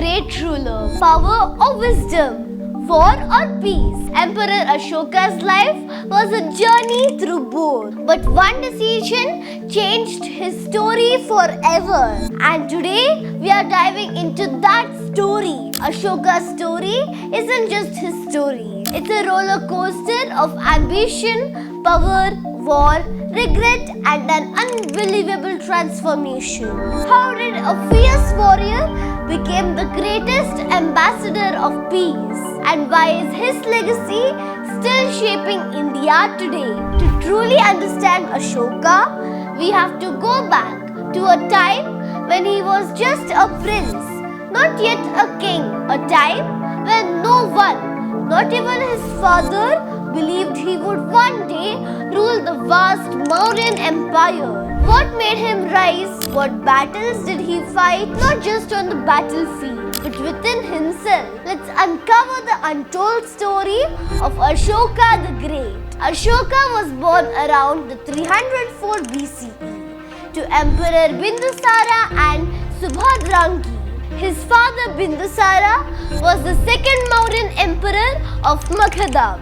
great ruler? Power or wisdom? War or peace? Emperor Ashoka's life was a journey through both. But one decision changed his story forever. And today we are diving into that story. Ashoka's story isn't just his story. It's a roller coaster of ambition, power, war, regret, and an unbelievable transformation. How did a fierce warrior become the greatest ambassador of peace? And why is his legacy still shaping India today? To truly understand Ashoka, we have to go back to a time when he was just a prince, not yet a king, a time when no one, not even his father, believed he would one day rule the vast Mauryan Empire. What made him rise? What battles did he fight? Not just on the battlefield, but within himself. Let's uncover the untold story of Ashoka the Great. Ashoka was born around the 304 BCE to Emperor Bindusara and Subhadrangi. His father Bindusara was the second Mauryan emperor of Magadha,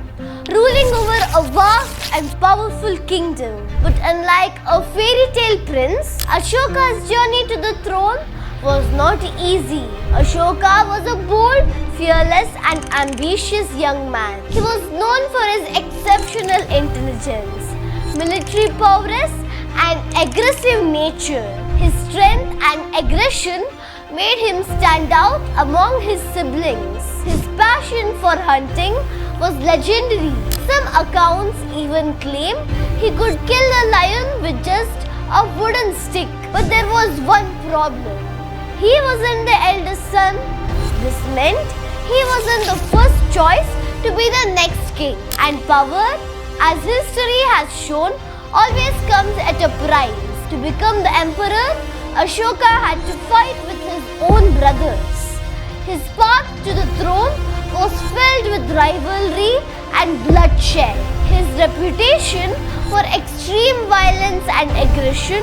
ruling over a vast and powerful kingdom. But unlike a fairy tale prince, Ashoka's journey to the throne was not easy. Ashoka was a bold, fearless and ambitious young man. He was known for his exceptional intelligence, military prowess and aggressive nature. His strength and aggression made him stand out among his siblings. His passion for hunting was legendary. Some accounts even claim he could kill a lion with just a wooden stick. But there was one problem. He wasn't the eldest son. This meant he wasn't the first choice to be the next king. And power, as history has shown, always comes at a price. To become the emperor, Ashoka had to fight with his own brothers. His path to the throne was filled with rivalry and bloodshed. His reputation for extreme violence and aggression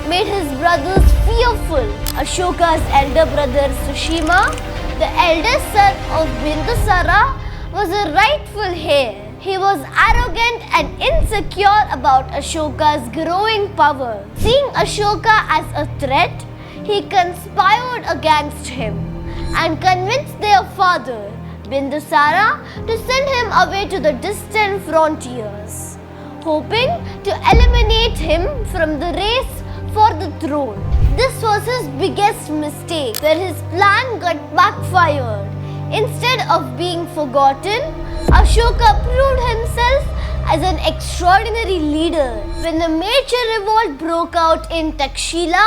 made his brothers fearful. Ashoka's elder brother Sushima, the eldest son of Bindusara, was a rightful heir. He was arrogant and insecure about Ashoka's growing power. Seeing Ashoka as a threat, he conspired against him and convinced their father, Bindusara, to send him away to the distant frontiers, hoping to eliminate him from the race for the throne. This was his biggest mistake, where his plan got backfired. Instead of being forgotten, Ashoka proved himself as an extraordinary leader. When the major revolt broke out in Takshila,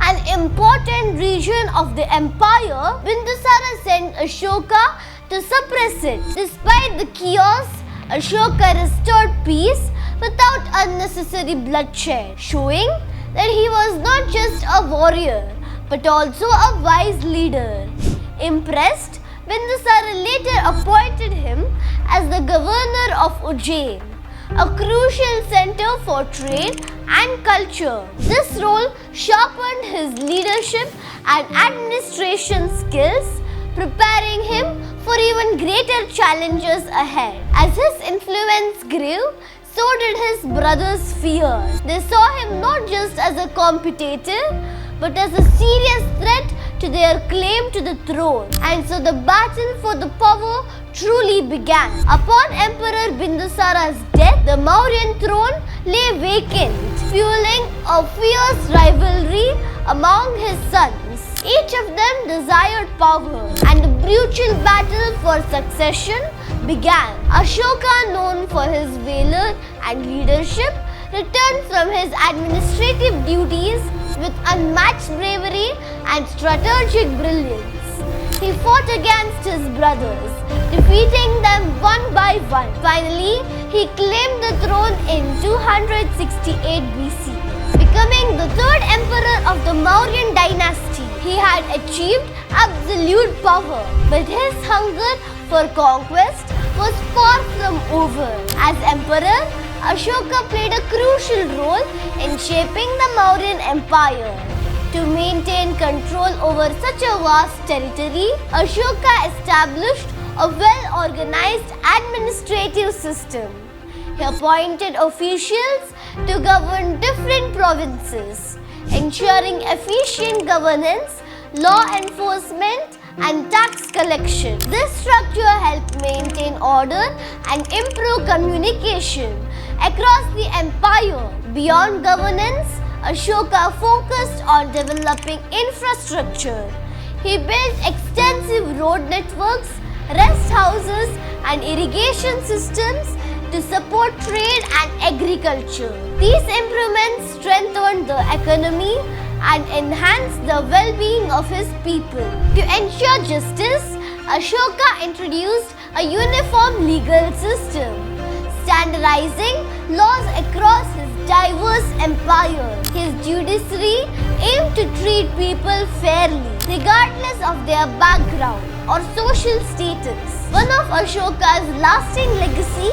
an important region of the empire, Bindusara sent Ashoka to suppress it. Despite the chaos, Ashoka restored peace without unnecessary bloodshed, showing that he was not just a warrior but also a wise leader. Impressed, Bindusara later appointed him as the governor of Ujjain, a crucial center for trade and culture. This role sharpened his leadership and administration skills, preparing him for even greater challenges ahead. As his influence grew, so did his brothers' fear. They saw him not just as a competitor, but as a serious threat to their claim to the throne. And so the battle for the power truly began. Upon Emperor Bindusara's death, the Mauryan throne lay vacant, fueling a fierce rivalry among his sons. Each of them desired power, and the brutal battle for succession began. Ashoka, known for his valor and leadership, returned from his administrative duties with unmatched bravery and strategic brilliance. He fought against his brothers, defeating them one by one. Finally, he claimed the throne in 268 BC, becoming the third emperor of the Mauryan dynasty. He had achieved absolute power, but his hunger for conquest was far from over. As emperor, Ashoka played a crucial role in shaping the Mauryan Empire. To maintain control over such a vast territory, Ashoka established a well-organized administrative system. He appointed officials to govern different provinces, ensuring efficient governance, law enforcement, and tax collection. This structure helped maintain order and improve communication across the empire. Beyond governance, Ashoka focused on developing infrastructure. He built extensive road networks, rest houses, and irrigation systems to support trade and agriculture. These improvements strengthened the economy and enhanced the well-being of his people. To ensure justice, Ashoka introduced a uniform legal system, standardizing laws across his diverse empire. His judiciary aimed to treat people fairly, regardless of their background or social status. One of Ashoka's lasting legacy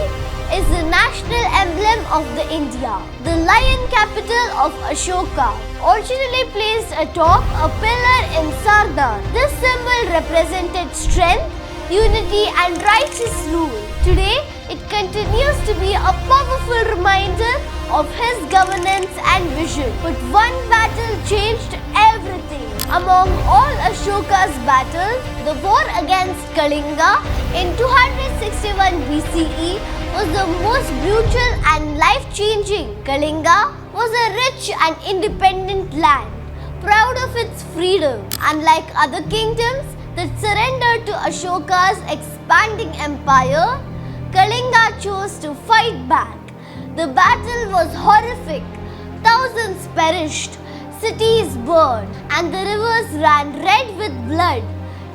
is the national emblem of the India, the lion capital of Ashoka, originally placed atop a pillar in Sardar. This symbol represented strength, unity and righteous rule. Today, it continues to be a powerful reminder of his governance and vision. But one battle changed everything. Among all Ashoka's battles, the war against Kalinga in 261 BCE was the most brutal and life-changing. Kalinga was a rich and independent land, proud of its freedom. Unlike other kingdoms that surrendered to Ashoka's expanding empire, Kalinga chose to fight back. The battle was horrific. Thousands perished, cities burned, and the rivers ran red with blood.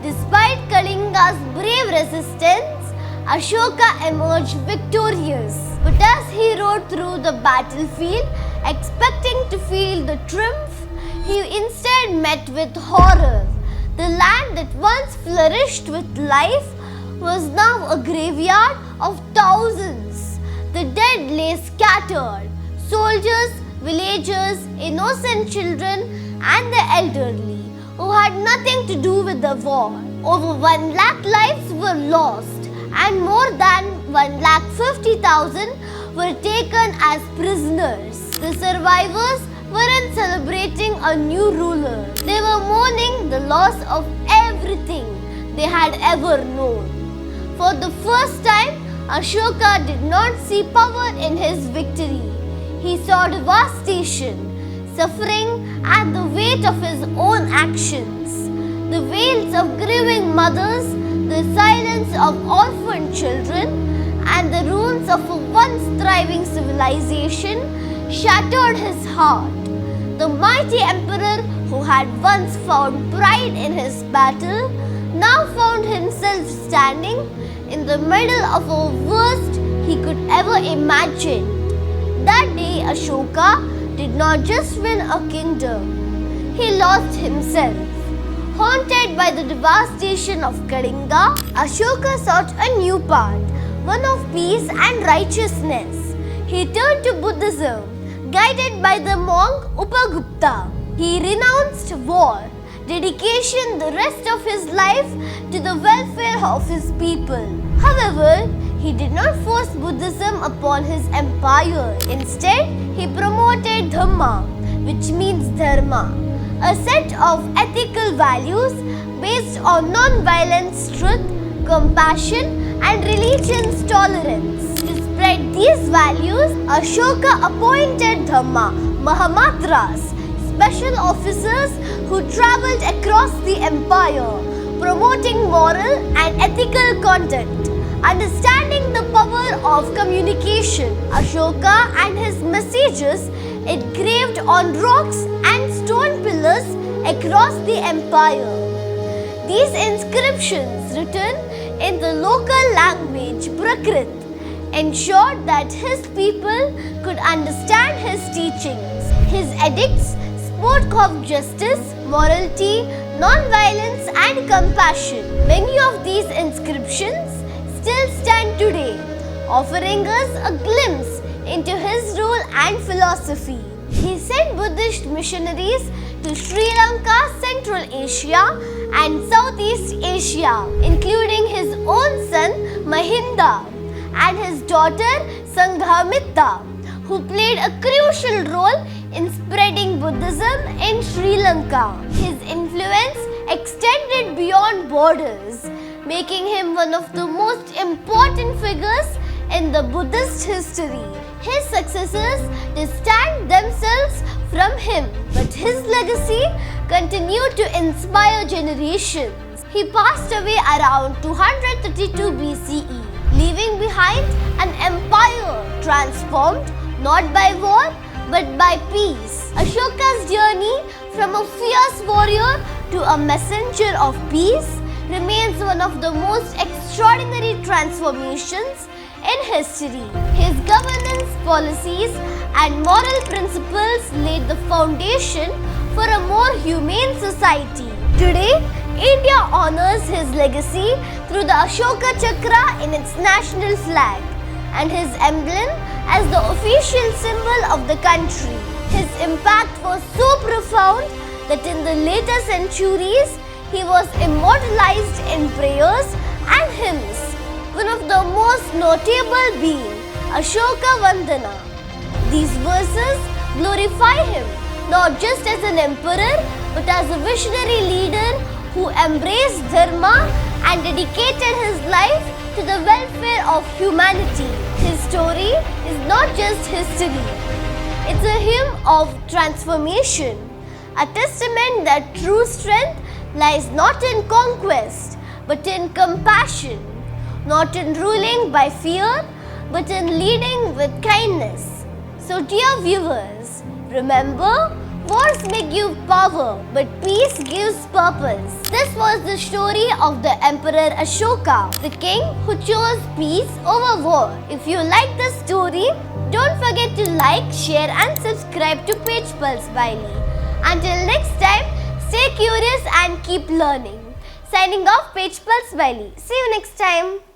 Despite Kalinga's brave resistance, Ashoka emerged victorious. But as he rode through the battlefield, expecting to feel the triumph, he instead met with horror. The land that once flourished with life was now a graveyard of thousands. The dead lay scattered. Soldiers, villagers, innocent children, and the elderly, who had nothing to do with the war. Over 1 lakh lives were lost, and more than 1,50,000 were taken as prisoners. The survivors weren't celebrating a new ruler. They were mourning the loss of everything they had ever known. For the first time, Ashoka did not see power in his victory. He saw devastation, suffering, and the weight of his own actions. The wails of grieving mothers, the silence of orphaned children, and the ruins of a once thriving civilization shattered his heart. The mighty emperor, who had once found pride in his battle, now found himself standing in the middle of the worst he could ever imagine. That day, Ashoka did not just win a kingdom, he lost himself. Haunted by the devastation of Kalinga, Ashoka sought a new path, one of peace and righteousness. He turned to Buddhism, guided by the monk Upagupta. He renounced war, dedication the rest of his life to the welfare of his people. However, he did not force Buddhism upon his empire. Instead, he promoted Dhamma, which means Dharma, a set of ethical values based on non-violence, truth, compassion, and religion's tolerance. To spread these values, Ashoka appointed Dhamma Mahamatras, special officers who travelled across the empire, promoting moral and ethical conduct. Understanding the power of communication, Ashoka and his messages engraved on rocks and stone pillars across the empire. These inscriptions, written in the local language Prakrit, ensured that his people could understand his teachings. His edicts spoke of justice, morality, non-violence, and compassion. Many of these inscriptions still stand today, offering us a glimpse into his rule and philosophy. He sent Buddhist missionaries to Sri Lanka, Central Asia and Southeast Asia, including his own son Mahinda and his daughter Sanghamita, who played a crucial role in spreading Buddhism in Sri Lanka. His influence extended beyond borders, making him one of the most important figures in the Buddhist history. His successors distant themselves from him, but his legacy continued to inspire generations. He passed away around 232 BCE, leaving behind an empire transformed not by war but by peace. Ashoka's journey from a fierce warrior to a messenger of peace remains one of the most extraordinary transformations in history. His governance policies and moral principles laid the foundation for a more humane society. Today, India honors his legacy through the Ashoka Chakra in its national flag and his emblem as the official symbol of the country. His impact was so profound that in the later centuries, he was immortalized in prayers and hymns, one of the most notable being Ashoka Vandana. These verses glorify him not just as an emperor but as a visionary leader who embraced Dhamma and dedicated his life to the welfare of humanity. His story is not just history, it's a hymn of transformation, a testament that true strength lies not in conquest but in compassion, not in ruling by fear but in leading with kindness. So dear viewers, remember, wars may give power but peace gives purpose. This was the story of the Emperor Ashoka, the king who chose peace over war. If you like the story, don't forget to like, share and subscribe to Page Pulse by Lee. Until next time, stay curious and keep learning. Signing off, Page Pulse by Lee. See you next time.